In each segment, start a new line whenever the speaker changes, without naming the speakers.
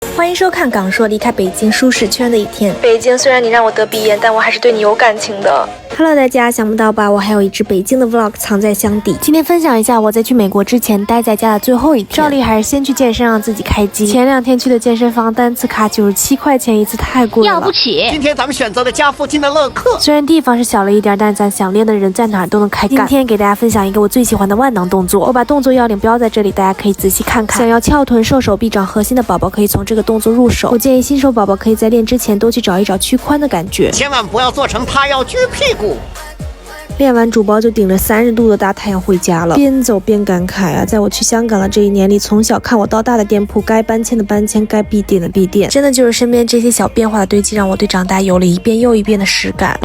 欢迎收看港说离开北京舒适圈的一天。北京虽然你让我得鼻炎，但我还是对你有感情的。Hello， 大家想不到吧？我还有一支北京的 vlog 藏在箱底。今天分享一下我在去美国之前待在家的最后一天。照例还是先去健身，让自己开机。前2天去的健身房，单次卡97块钱一次，太贵了，
要不起。
今天咱们选择的家附近的乐客，
虽然地方是小了一点，但咱想练的人在哪儿都能开干。今天给大家分享一个我最喜欢的万能动作，我把动作要领标在这里，大家可以仔细看看。想要翘臀、瘦手臂、长核心的宝宝，可以从这个动作入手。我建议新手宝宝可以在练之前多去找一找屈髋的感觉，
千万不要做成他要撅屁股。
练完主播就顶着30度的大太阳回家了，边走边感慨啊，在我去香港的这一年里，从小看我到大的店铺，该搬迁的搬迁，该闭店的闭店，真的就是身边这些小变化的堆积，让我对长大有了一遍又一遍的实感。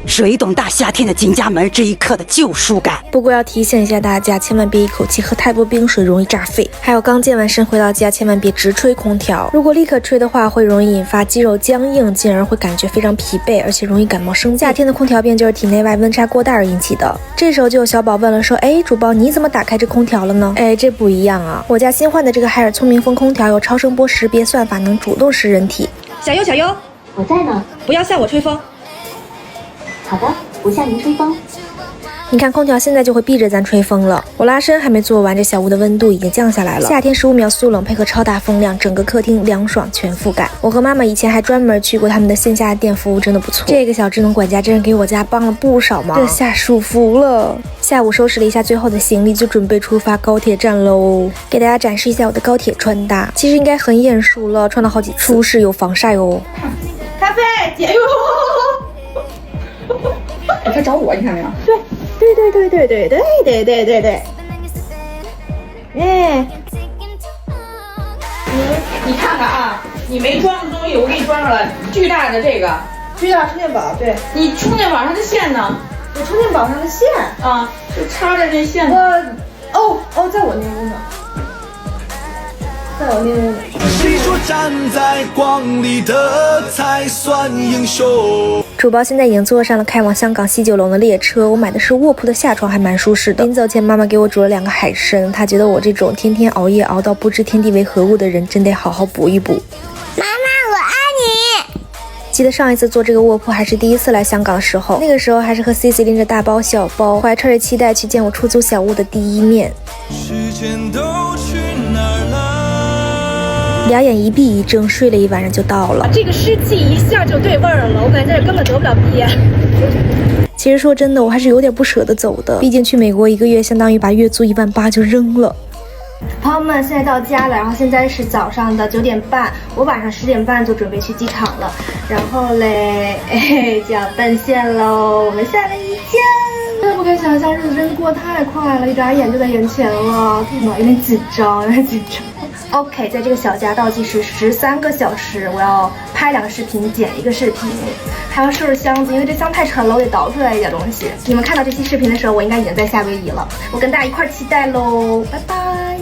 谁懂大夏天的金家门这一刻的救赎感？
不过要提醒一下大家，千万别一口气喝太多冰水，容易炸肺。还有刚健完身回到家，千万别直吹空调，如果立刻吹的话，会容易引发肌肉僵硬，进而会感觉非常疲惫，而且容易感冒生病。夏天的空调病就是体内外温差过大而引起的。这时候就有小宝问了，说：“哎，主播你怎么打开这空调了呢？”哎，这不一样啊！我家新换的这个海尔聪明风空调有超声波识别算法，能主动识人体。
小优，小优，
我在呢，
不要向我吹风。
好的，不向您吹风。
你看空调现在就会逼着咱吹风了。我拉伸还没做完，这小屋的温度已经降下来了。夏天15秒速冷配合超大风量，整个客厅凉爽全覆盖。我和妈妈以前还专门去过他们的线下店，服务真的不错。这个小智能管家真是给我家帮了不少忙，这下舒服了。下午收拾了一下最后的行李，就准备出发高铁站喽。给大家展示一下我的高铁穿搭，其实应该很眼熟了，穿了好几次，舒适有防晒哦。
咖啡姐哟。他找我，你看没有？对，哎，你看看啊，你没装的东西我给你装上了，巨大的这个巨大充电宝，对，你充电宝上的线呢？我充电宝上的线啊，就插着这线。在我那屋呢。
谁说站在光里的才算英雄？
主播现在已经坐上了开往香港西九龙的列车，我买的是卧铺的下床，还蛮舒适的。临走前，妈妈给我煮了2个海参，她觉得我这种天天熬夜熬到不知天地为何物的人，真得好好补一补。
妈妈，我爱你。
记得上一次坐这个卧铺还是第一次来香港的时候，那个时候还是和 CC 拎着大包小包，怀揣着期待去见我出租小屋的第一面。
时间都去哪儿了？2
眼一闭一睁，睡了一晚上就到了。
这个湿气一下就对味儿了，我感觉这根本得不了鼻炎。
其实说真的，我还是有点不舍得走的，毕竟去美国1个月，相当于把月租18000就扔了。朋友们，现在到家了，然后现在是早上的9点半，我晚上10点半就准备去机场了，然后嘞，就要奔现喽。我们下了一天，真的不敢想象，日子真的过得太快了，一眨眼就在眼前了，天哪，有点紧张。OK， 在这个小家倒计时13个小时，我要拍2个视频，剪1个视频，还要收拾箱子，因为这箱太沉了，我得倒出来一点东西。你们看到这期视频的时候，我应该已经在夏威夷了，我跟大家一块儿期待喽，拜拜。